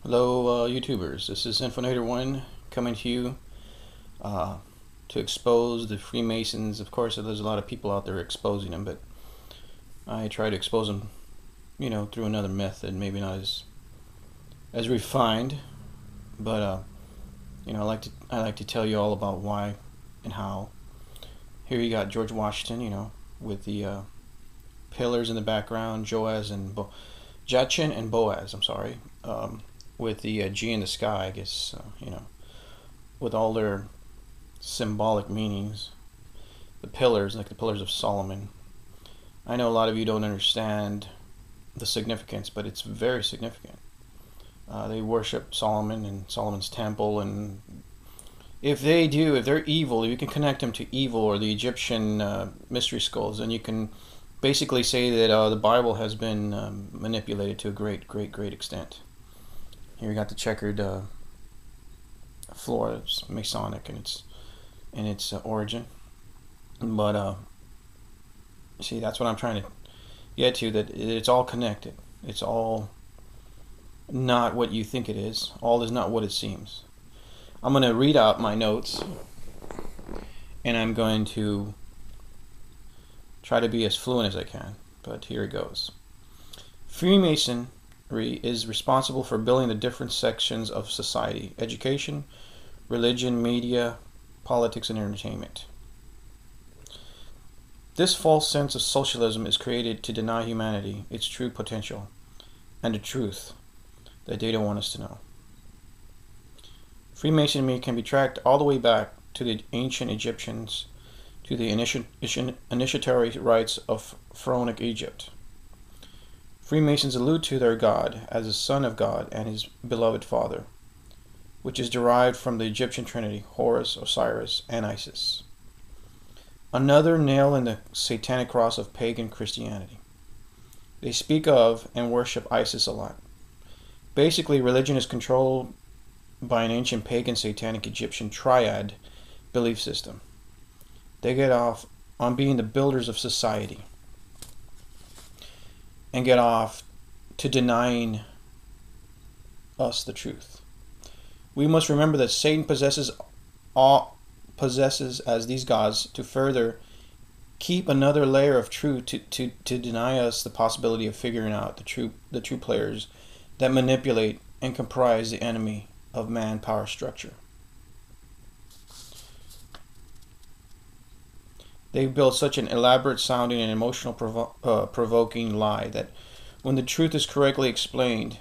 Hello, YouTubers. This is Infonator1 coming to you to expose the Freemasons. Of course, there's a lot of people out there exposing them, but I try to expose them, through another method, maybe not as refined, but I like to tell you all about why and how. Here you got George Washington, with the pillars in the background, Jachin and Boaz. I'm sorry. With the G in the sky, I guess, with all their symbolic meanings, the pillars, like the pillars of Solomon. I know a lot of you don't understand the significance, but it's very significant. They worship Solomon and Solomon's temple, and if they're evil, you can connect them to evil or the Egyptian mystery skulls, and you can basically say that the Bible has been manipulated to a great extent. Here you got the checkered floor. It's Masonic in its origin, but see, that's what I'm trying to get to. That it's all connected. It's all not what you think it is. All is not what it seems. I'm going to read out my notes, and I'm going to try to be as fluent as I can. But here it goes. Freemason is responsible for building the different sections of society: education, religion, media, politics, and entertainment. This false sense of socialism is created to deny humanity its true potential and the truth that they don't want us to know. Freemasonry can be tracked all the way back to the ancient Egyptians, to the initiatory rites of pharaonic Egypt. Freemasons allude to their God as the Son of God and his beloved Father, which is derived from the Egyptian trinity, Horus, Osiris, and Isis. Another nail in the satanic cross of pagan Christianity. They speak of and worship Isis a lot. Basically, religion is controlled by an ancient pagan satanic Egyptian triad belief system. They get off on being the builders of society, and get off to denying us the truth. We must remember that Satan possesses as these gods to further keep another layer of truth to deny us the possibility of figuring out the true players that manipulate and comprise the enemy of man power structure. They build such an elaborate sounding and emotional provoking lie that when the truth is correctly explained,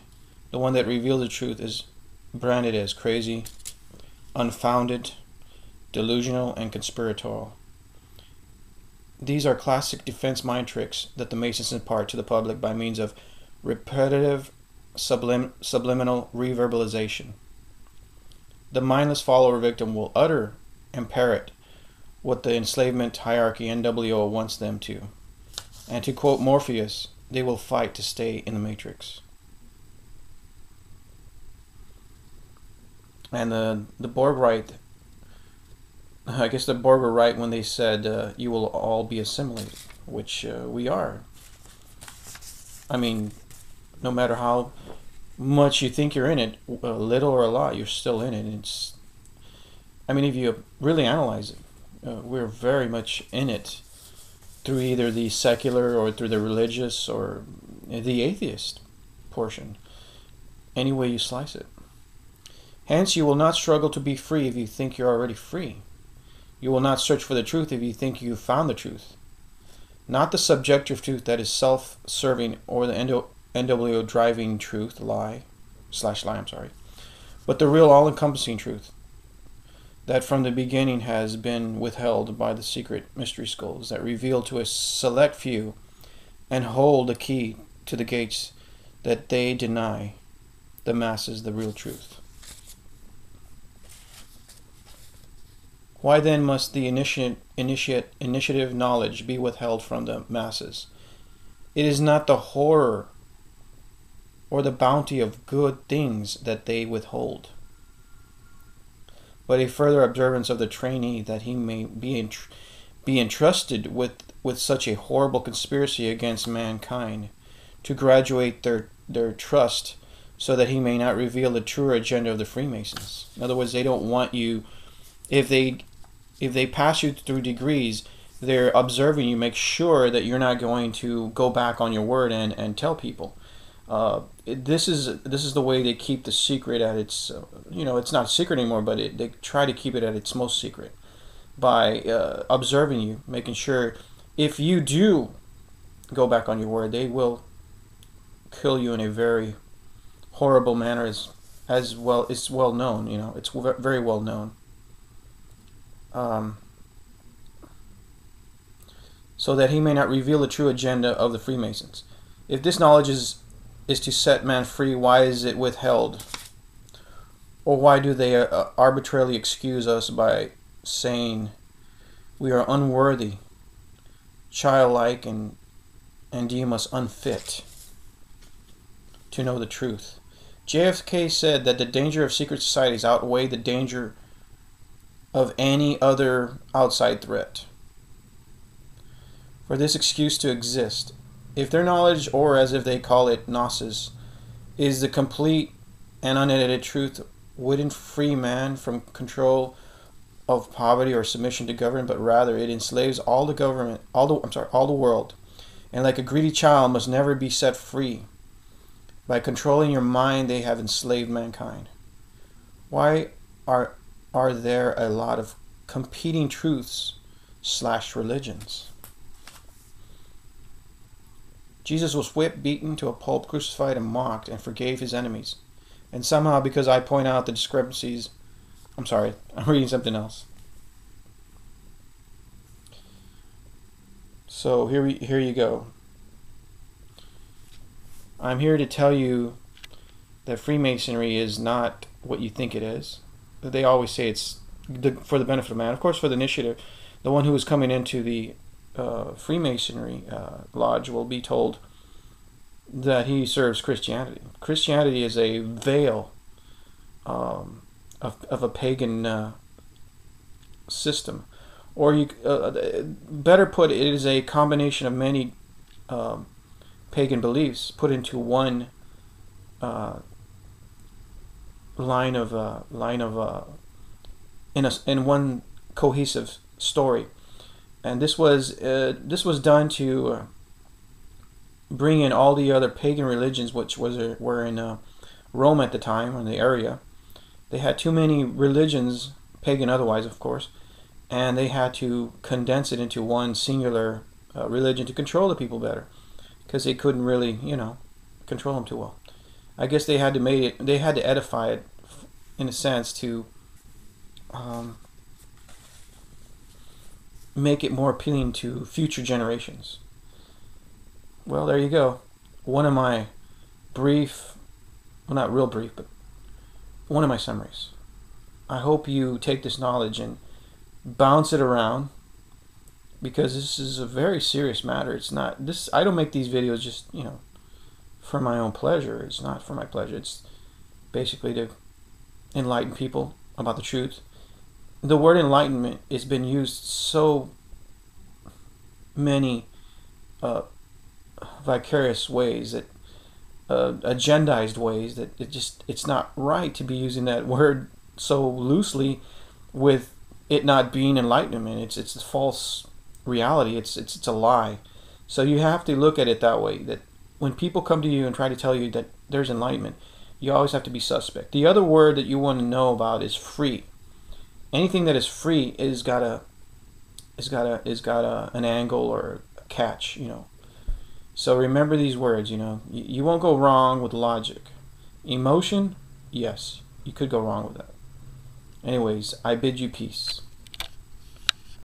the one that reveals the truth is branded as crazy, unfounded, delusional, and conspiratorial. These are classic defense mind tricks that the Masons impart to the public by means of repetitive subliminal reverbalization. The mindless follower victim will utter and parrot what the enslavement hierarchy NWO wants them to. And to quote Morpheus, they will fight to stay in the matrix. And the Borg right, I guess the Borg were right when they said you will all be assimilated, which we are. I mean, no matter how much you think you're in it, a little or a lot, you're still in it. If you really analyze it, we're very much in it through either the secular or through the religious or the atheist portion, any way you slice it. Hence, you will not struggle to be free if you think you're already free. You will not search for the truth if you think you've found the truth. Not the subjective truth that is self-serving or the NWO driving truth, lie, but the real all-encompassing truth that from the beginning has been withheld by the secret mystery skulls that reveal to a select few and hold the key to the gates that they deny the masses the real truth. Why then must the initiative knowledge be withheld from the masses? It is not the horror or the bounty of good things that they withhold, but a further observance of the trainee that he may be entrusted with such a horrible conspiracy against mankind, to graduate their trust so that he may not reveal the true agenda of the Freemasons. In other words, they don't want you, if they pass you through degrees, they're observing you, make sure that you're not going to go back on your word and tell people. This is the way they keep the secret at its, it's not a secret anymore, but they try to keep it at its most secret by observing you, making sure if you do go back on your word, they will kill you in a very horrible manner, as well. It's well known, it's very well known. So that he may not reveal the true agenda of the Freemasons. If this knowledge is to set man free, why is it withheld? Or why do they arbitrarily excuse us by saying we are unworthy, childlike, and deem us unfit to know the truth? JFK said that the danger of secret societies outweigh the danger of any other outside threat. For this excuse to exist, if their knowledge, or as if they call it gnosis, is the complete and unedited truth, wouldn't free man from control of poverty or submission to government, but rather it enslaves all the world, and like a greedy child must never be set free. By controlling your mind, they have enslaved mankind. Why are there a lot of competing truths / religions? Jesus was whipped, beaten to a pulp, crucified, and mocked, and forgave his enemies. And somehow, because I point out the discrepancies, I'm sorry, I'm reading something else. So here you go. I'm here to tell you that Freemasonry is not what you think it is. They always say it's for the benefit of man. Of course, for the initiative, the one who is coming into the Freemasonry lodge will be told that he serves Christianity. Christianity is a veil of a pagan system, or you better put, it is a combination of many pagan beliefs put into one in one cohesive story. And this was done to bring in all the other pagan religions, which were in Rome at the time, or in the area. They had too many religions, pagan otherwise, of course, and they had to condense it into one singular religion to control the people better, because they couldn't really, control them too well. I guess they had to edify it, in a sense, to make it more appealing to future generations. Well, there you go. One of my brief, well, not real brief, but one of my summaries. I hope you take this knowledge and bounce it around, because this is a very serious matter. It's not this. I don't make these videos just for my own pleasure. It's not for my pleasure. It's basically to enlighten people about the truth. The word enlightenment has been used so many vicarious ways, that agendized ways, that it's not right to be using that word so loosely, with it not being enlightenment. It's a false reality. It's a lie. So you have to look at it that way, that when people come to you and try to tell you that there's enlightenment, you always have to be suspect. The other word that you want to know about is free. Anything that is free is got an angle or a catch, So remember these words, You won't go wrong with logic. Emotion, yes, you could go wrong with that. Anyways, I bid you peace.